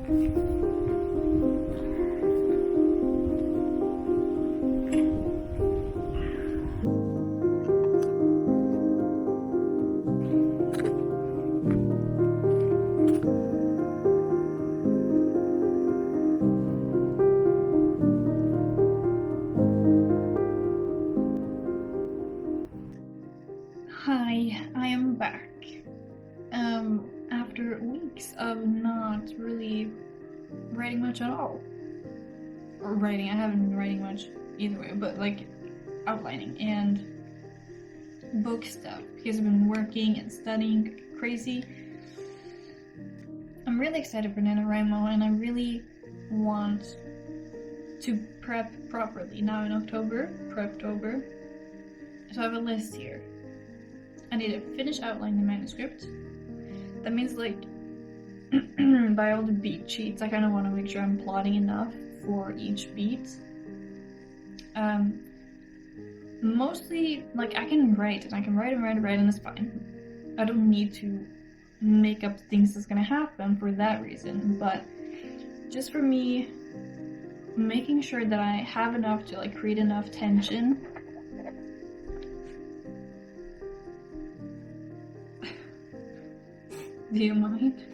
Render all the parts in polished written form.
Hi, I am back. After weeks of not really writing much at all. Or writing, I haven't been writing much either way, but like outlining and book stuff because I've been working and studying crazy. I'm really excited for Nanowrimo and I really want to prep properly now in October, Preptober. So I have a list here. I need to finish outlining the manuscript. That means like by all the beat sheets, I kind of want to make sure I'm plotting enough for each beat. Mostly like I can write and and it's fine. I don't need to make up things that's gonna happen for that reason, but just for me making sure that I have enough to like create enough tension. Do you mind?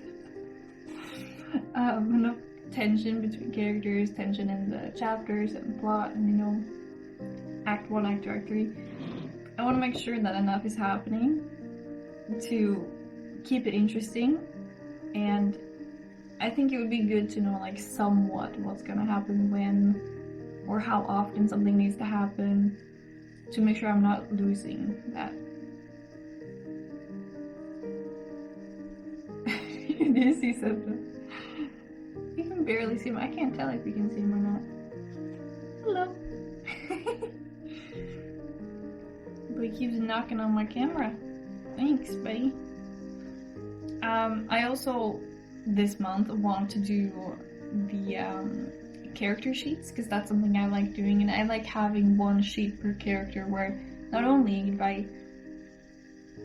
Enough tension between characters, tension in the chapters and plot, and you know, Act 1, Act 2, Act 3. I want to make sure that enough is happening to keep it interesting, and I think it would be good to know like somewhat what's gonna happen when or how often something needs to happen to make sure I'm not losing that. Do you see something? You can barely see him. I can't tell if you can see him or not. Hello. But he keeps knocking on my camera. Thanks, buddy. I also this month want to do the character sheets because that's something I like doing, and I like having one sheet per character where not only if I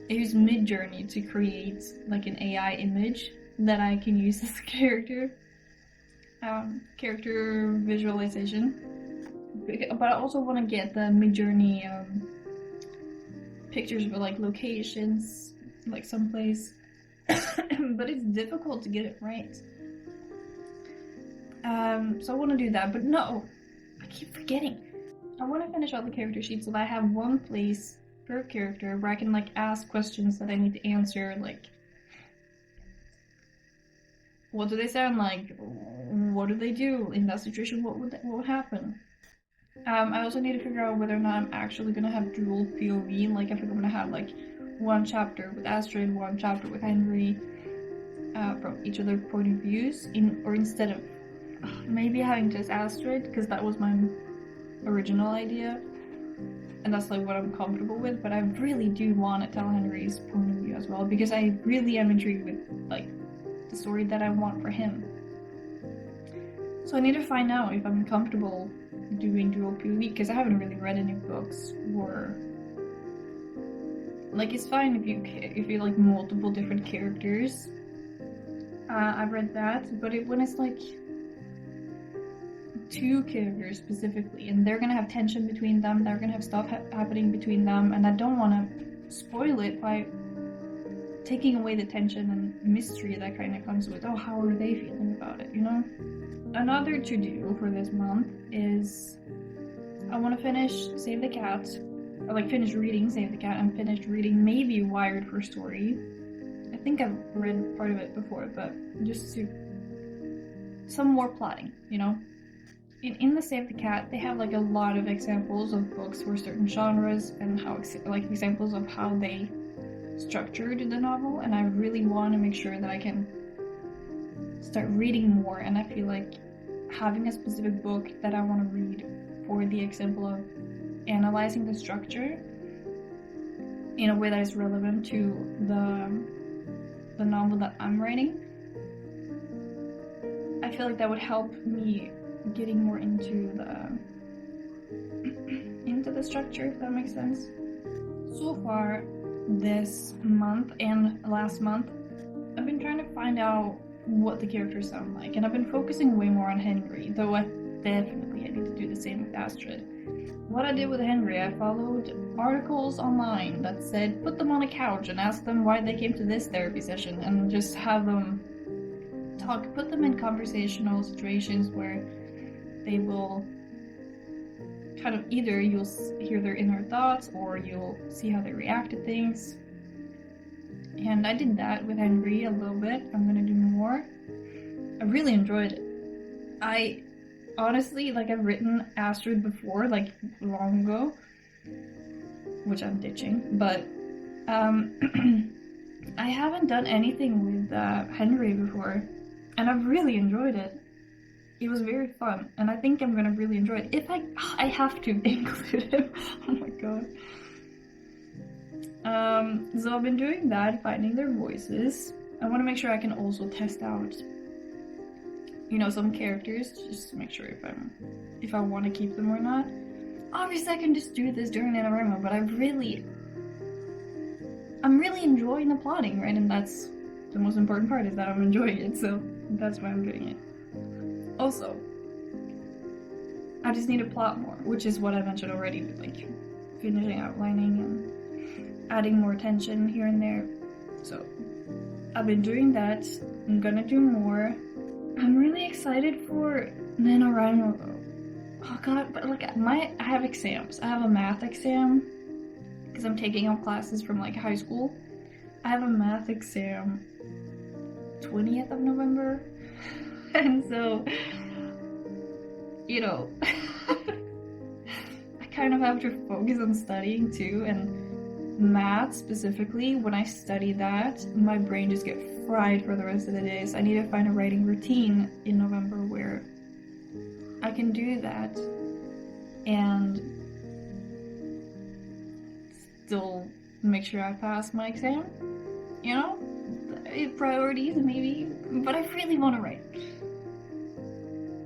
use Midjourney to create like an AI image that I can use as a character visualization, but I also want to get the Midjourney pictures of like locations, like someplace, but it's difficult to get it right. So I want to do that, but no, I keep forgetting. I want to finish all the character sheets so that I have one place per character where I can like ask questions that I need to answer, like what do they sound like? What do they do in that situation? What would happen? I also need to figure out whether or not I'm actually gonna have dual POV, like if I'm gonna have like one chapter with Astrid, one chapter with Henry, from each of their point of views, or instead of maybe having just Astrid, because that was my original idea, and that's like what I'm comfortable with. But I really do want to tell Henry's point of view as well, because I really am intrigued with like the story that I want for him. So I need to find out if I'm comfortable doing dual POV, because I haven't really read any books or like it's fine if you like multiple different characters. I've read that, but when it's like two characters specifically and they're gonna have tension between them, they're gonna have stuff happening between them, and I don't want to spoil it by taking away the tension and mystery that kind of comes with, oh, how are they feeling about it, you know? Another to-do for this month is I want to finish Save the Cat, or like finish reading Save the Cat and finish reading maybe Wired for Story. I think I've read part of it before, but just to some more plotting, you know? In the Save the Cat, they have like a lot of examples of books for certain genres and how like examples of how they structured the novel, and I really want to make sure that I can start reading more, and I feel like having a specific book that I want to read for the example of analyzing the structure in a way that is relevant to the novel that I'm writing. I feel like that would help me getting more into the structure, if that makes sense. So far this month and last month, I've been trying to find out what the characters sound like. And I've been focusing way more on Henry, though I definitely need to do the same with Astrid. What I did with Henry, I followed articles online that said put them on a couch and ask them why they came to this therapy session, and just have them talk, put them in conversational situations where they will kind of, either you'll hear their inner thoughts or you'll see how they react to things. And I did that with Henry a little bit. I'm gonna do more. I really enjoyed it. I honestly, like, I've written Astrid before, like, long ago, which I'm ditching, but I haven't done anything with Henry before, and I've really enjoyed it. It was very fun, and I think I'm gonna really enjoy it. If I have to include him. Oh my god. So I've been doing that, finding their voices. I want to make sure I can also test out, you know, some characters, just to make sure if I want to keep them or not. Obviously I can just do this during Nanowrimo, but I'm really enjoying the plotting, right? And that's the most important part, is that I'm enjoying it, so that's why I'm doing it. Also, I just need to plot more, which is what I mentioned already, with like finishing outlining and adding more tension here and there. So I've been doing that. I'm gonna do more. I'm really excited for Nanowrimo though. Oh god, but like I have exams. I have a math exam because I'm taking up classes from like high school. I have a math exam 20th of November. And so, you know, I kind of have to focus on studying too, and math specifically, when I study that, my brain just gets fried for the rest of the day. So I need to find a writing routine in November where I can do that and still make sure I pass my exam, you know? Priorities maybe, but I really want to write.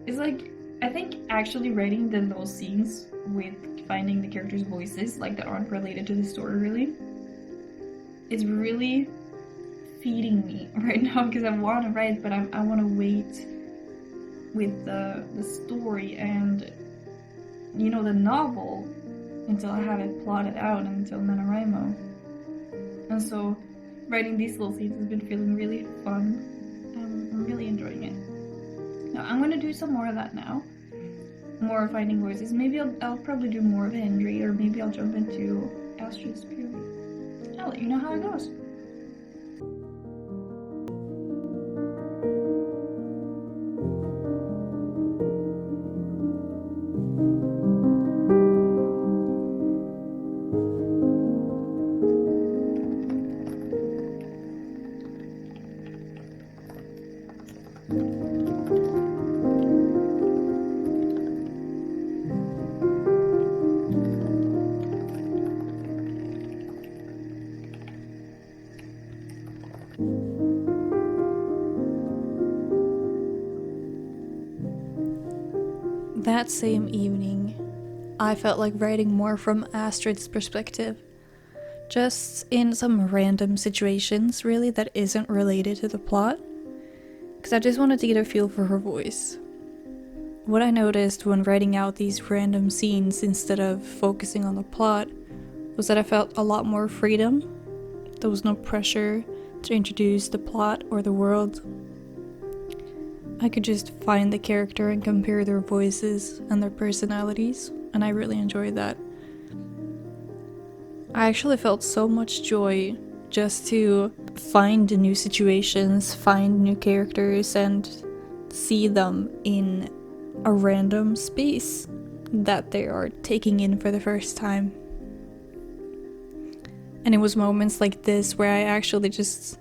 It's like, I think actually writing those scenes with finding the characters' voices, like, that aren't related to the story really, is really feeding me right now, because I want to write, but I want to wait with the story and, you know, the novel until I have it plotted out, until Nanowrimo. And so writing these little scenes has been feeling really fun. I'm really enjoying it. Now I'm gonna do some more of that now. More finding voices. Maybe I'll probably do more of Henry, or maybe I'll jump into Astrid's purely. I'll let you know how it goes. That same evening, I felt like writing more from Astrid's perspective. Just in some random situations, really, that isn't related to the plot. Because I just wanted to get a feel for her voice. What I noticed when writing out these random scenes instead of focusing on the plot was that I felt a lot more freedom. There was no pressure to introduce the plot or the world. I could just find the character and compare their voices and their personalities, and I really enjoyed that. I actually felt so much joy just to find new situations, find new characters, and see them in a random space that they are taking in for the first time. And it was moments like this where I actually just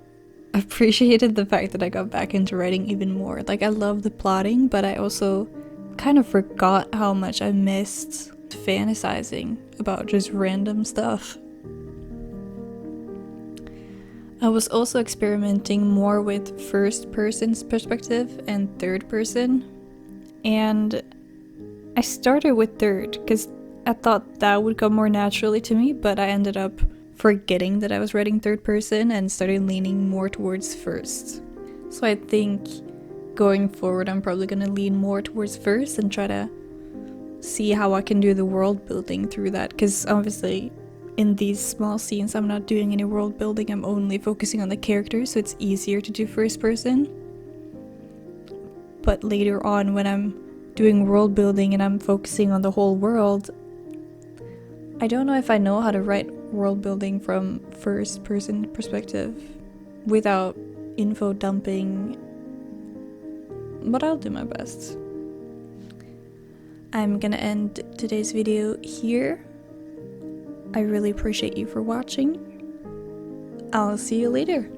appreciated the fact that I got back into writing even more. Like, I love the plotting, but I also kind of forgot how much I missed fantasizing about just random stuff. I was also experimenting more with first person's perspective and third person, and I started with third because I thought that would come more naturally to me, but I ended up forgetting that I was writing third person and started leaning more towards first. So I think going forward I'm probably gonna lean more towards first and try to see how I can do the world building through that, because obviously in these small scenes I'm not doing any world building, I'm only focusing on the characters, so it's easier to do first person. But later on when I'm doing world building and I'm focusing on the whole world, I don't know if I know how to write world building from first person perspective without info dumping, but I'll do my best. I'm gonna end today's video here. I really appreciate you for watching. I'll see you later.